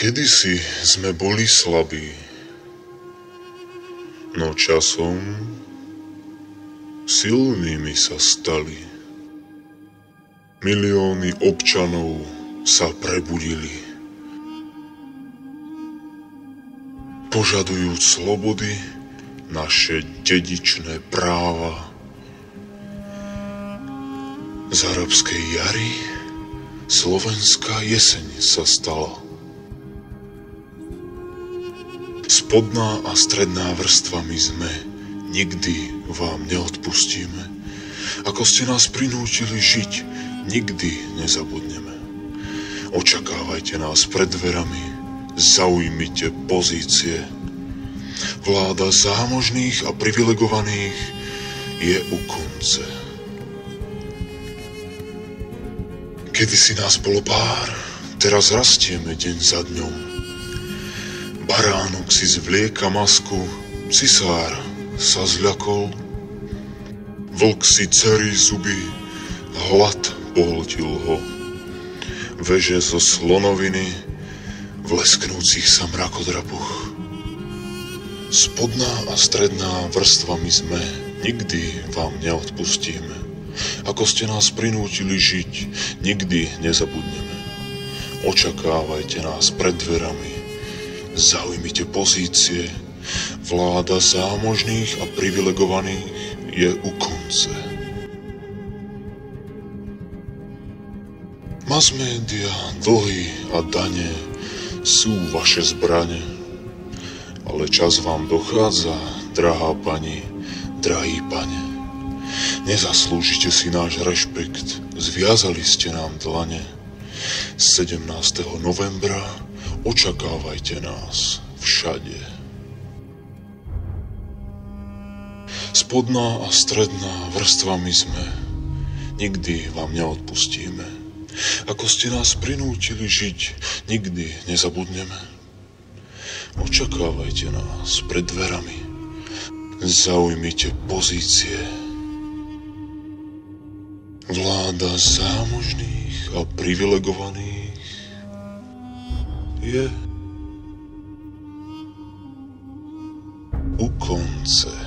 Kedysi sme boli slabí, no časom silnými sa stali. Milióny občanov sa prebudili, požadujúc slobody, naše dedičné práva. Z arabskej jary slovenská jeseň sa stala. Spodná a stredná vrstva my sme, nikdy vám neodpustíme. Ako ste nás prinútili žiť, nikdy nezabudneme. Očakávajte nás pred dverami, zaujmite pozície. Vláda zámožných a privilegovaných je u konce. Kedysi nás bolo pár, teraz rastieme deň za dňom. Baránok si zvlieka masku, cisár sa zľakol. Vlk si cerí zuby, hlad pohltil ho. Veže zo slonoviny v lesknúcich sa mrakodrapoch. Spodná a stredná vrstva my sme, nikdy vám neodpustíme. Ako ste nás prinútili žiť, nikdy nezabudneme. Očakávajte nás pred dverami, zaujmite pozície. Vláda zámožných a privilegovaných je u konce. Mass media, dlhy a dane sú vaše zbrane. Ale čas vám dochádza, drahá pani, drahý pane. Nezaslúžite si náš rešpekt, zviazali ste nám dlane. 17. novembra očakávajte nás všade. Spodná a stredná vrstva my sme, nikdy vám neodpustíme. Ako ste nás prinútili žiť, nikdy nezabudneme. Očakávajte nás pred dverami, zaujmite pozície. Vláda zámožných a privilegovaných je u konce.